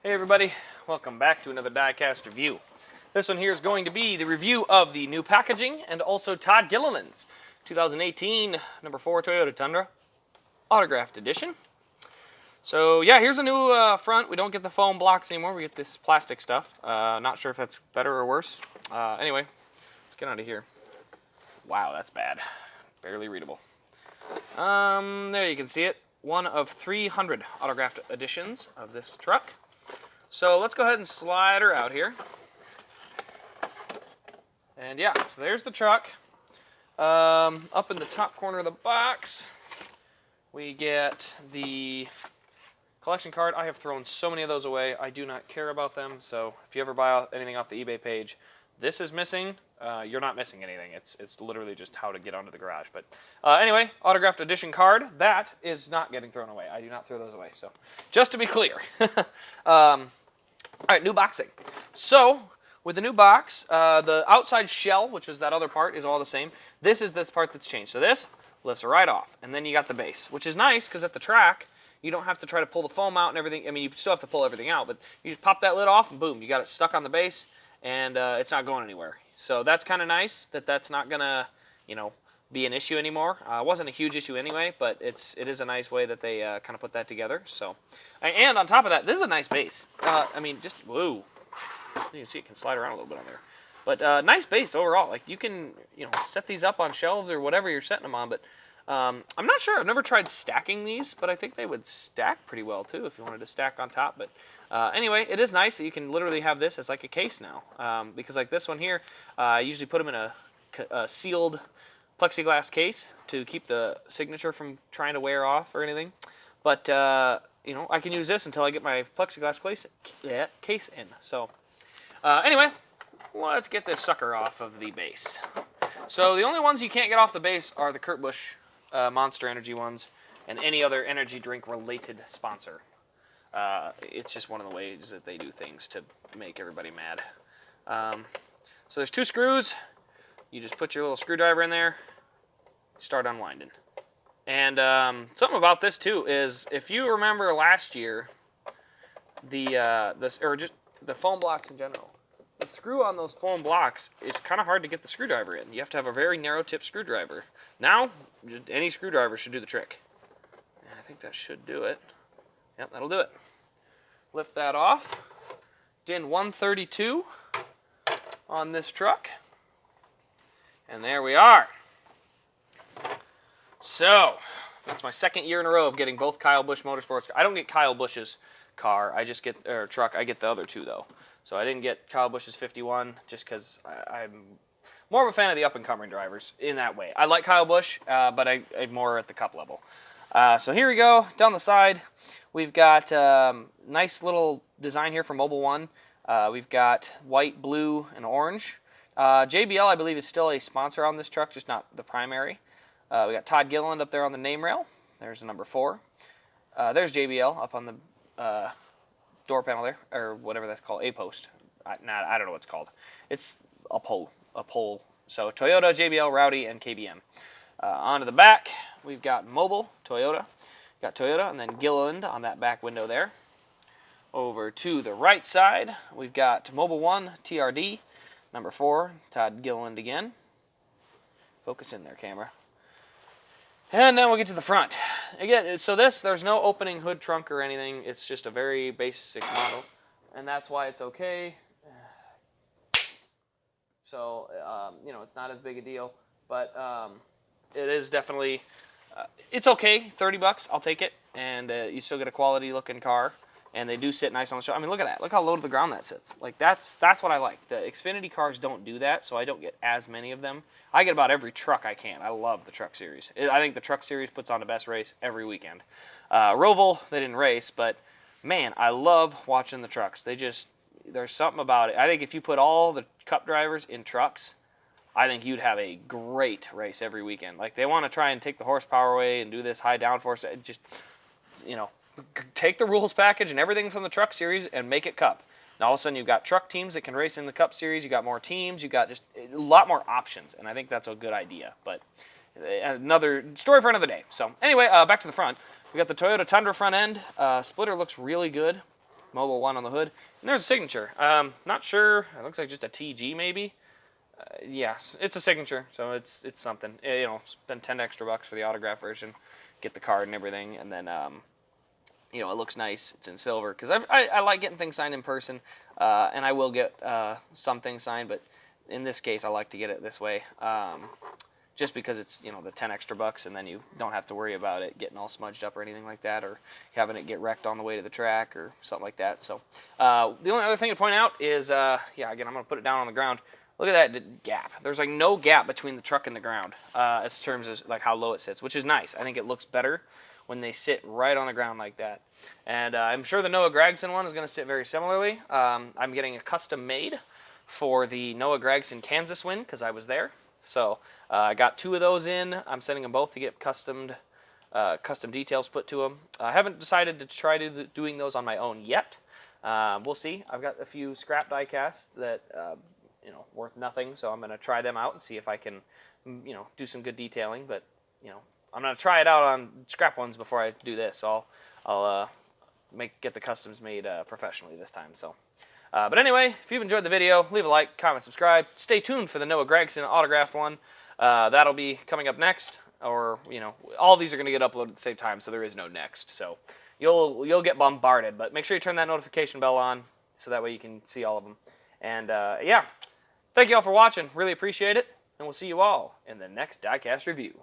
Hey everybody, welcome back to another Diecast review. This one here is going to be the review of the new packaging and also Todd Gilliland's 2018 number 4 Toyota Tundra autographed edition. So yeah, here's a new front. We don't get the foam blocks anymore, we get this plastic stuff. Not sure if that's better or worse. Anyway, let's get out of here. Wow, that's bad. Barely readable. There you can see it. One of 300 autographed editions of this truck. So let's go ahead and slide her out here. And yeah, so there's the truck. Up in the top corner of the box, we get the collection card. I have thrown so many of those away. I do not care about them. So if you ever buy anything off the eBay page, this is missing. You're not missing anything. It's literally just how to get onto the garage. But anyway, autographed edition card, that is not getting thrown away. I do not throw those away. So just to be clear. All right, new boxing. So with the new box, the outside shell, which was that other part, is all the same. This is this part that's changed. So this lifts right off, and then you got the base, which is nice because at the track, you don't have to try to pull the foam out and everything. I mean, you still have to pull everything out, but you just pop that lid off, and boom, you got it stuck on the base, and it's not going anywhere. So that's kind of nice that that's not gonna, be an issue anymore. It wasn't a huge issue anyway, but it is a nice way that they kind of put that together. So, and on top of that, this is a nice base. I mean, just whoa, you can see it can slide around a little bit on there. But nice base overall. Like you can set these up on shelves or whatever you're setting them on. But I'm not sure. I've never tried stacking these, but I think they would stack pretty well too if you wanted to stack on top. But anyway, it is nice that you can literally have this as like a case now. Because like this one here, I usually put them in a sealed plexiglass case to keep the signature from trying to wear off or anything. But, I can use this until I get my plexiglass case in. So, anyway, let's get this sucker off of the base. So, the only ones you can't get off the base are the Kurt Busch Monster Energy ones and any other energy drink related sponsor. It's just one of the ways that they do things to make everybody mad. So, there's 2 screws. You just put your little screwdriver in there, start unwinding. And something about this too is, if you remember last year, just the foam blocks in general, the screw on those foam blocks is kind of hard to get the screwdriver in. You have to have a very narrow tip screwdriver. Now, any screwdriver should do the trick. And I think that should do it. Yep, that'll do it. Lift that off. DIN 132 on this truck. And there we are. So, that's my second year in a row of getting both Kyle Busch Motorsports. I don't get Kyle Busch's car, I just get, or truck, I get the other 2 though. So I didn't get Kyle Busch's 51 just because I'm more of a fan of the up-and-coming drivers in that way. I like Kyle Busch, but I'm more at the Cup level. So here we go, down the side. We've got nice little design here for Mobil 1. We've got white, blue, and orange. JBL, I believe, is still a sponsor on this truck, just not the primary. We got Todd Gilliland up there on the name rail. There's the number 4. There's JBL up on the door panel there, or whatever that's called, A-post. I don't know what it's called. It's a pole. So Toyota, JBL, Rowdy, and KBM. Onto the back, we've got Mobil, Toyota. Got Toyota, and then Gilliland on that back window there. Over to the right side, we've got Mobil 1, TRD. Number 4, Todd Gilliland again. Focus in there, camera. And then we'll get to the front. Again, so there's no opening hood trunk or anything. It's just a very basic model. And that's why it's okay. So, it's not as big a deal. But it is definitely, it's okay. $30, I'll take it. And you still get a quality looking car. And they do sit nice on the show. I mean, look at that. Look how low to the ground that sits. Like, that's what I like. The Xfinity cars don't do that, so I don't get as many of them. I get about every truck I can. I love the Truck Series. I think the Truck Series puts on the best race every weekend. Roval, they didn't race, but, man, I love watching the trucks. There's something about it. I think if you put all the Cup drivers in trucks, I think you'd have a great race every weekend. Like, they want to try and take the horsepower away and do this high downforce. Take the rules package and everything from the Truck Series and make it Cup. Now, all of a sudden, you've got truck teams that can race in the Cup Series. You got more teams. You got just a lot more options, and I think that's a good idea. But another story for another day. So, anyway, back to the front. We got the Toyota Tundra front end. Splitter looks really good. Mobile 1 on the hood. And there's a signature. Not sure. It looks like just a TG maybe. Yeah, it's a signature, so it's something. You know, spend 10 extra bucks for the autograph version, get the card and everything, and then you know, it looks nice. It's in silver because I like getting things signed in person, and I will get some things signed, but in this case, I like to get it this way, just because it's, you know, the 10 extra bucks, and then you don't have to worry about it getting all smudged up or anything like that, or having it get wrecked on the way to the track or something like that. So the only other thing to point out is, yeah, again, I'm gonna put it down on the ground. Look at that gap. There's like no gap between the truck and the ground as terms of like how low it sits, which is nice. I think it looks better when they sit right on the ground like that. And I'm sure the Noah Gragson one is going to sit very similarly. I'm getting a custom made for the Noah Gragson Kansas win because I was there. So I got 2 of those in. I'm sending them both to get custom details put to them. I haven't decided to try doing those on my own yet. We'll see. I've got a few scrap die casts that you know, worth nothing, so I'm going to try them out and see if I can, you know, do some good detailing. But, you know, I'm going to try it out on scrap ones before I do this. So I'll get the customs made professionally this time. So, but anyway, if you've enjoyed the video, leave a like, comment, subscribe. Stay tuned for the Noah Gragson autographed one. That'll be coming up next, or, you know, all these are going to get uploaded at the same time, so there is no next. So you'll get bombarded, but make sure you turn that notification bell on so that way you can see all of them. And yeah. Thank you all for watching. Really appreciate it. And we'll see you all in the next Diecast review.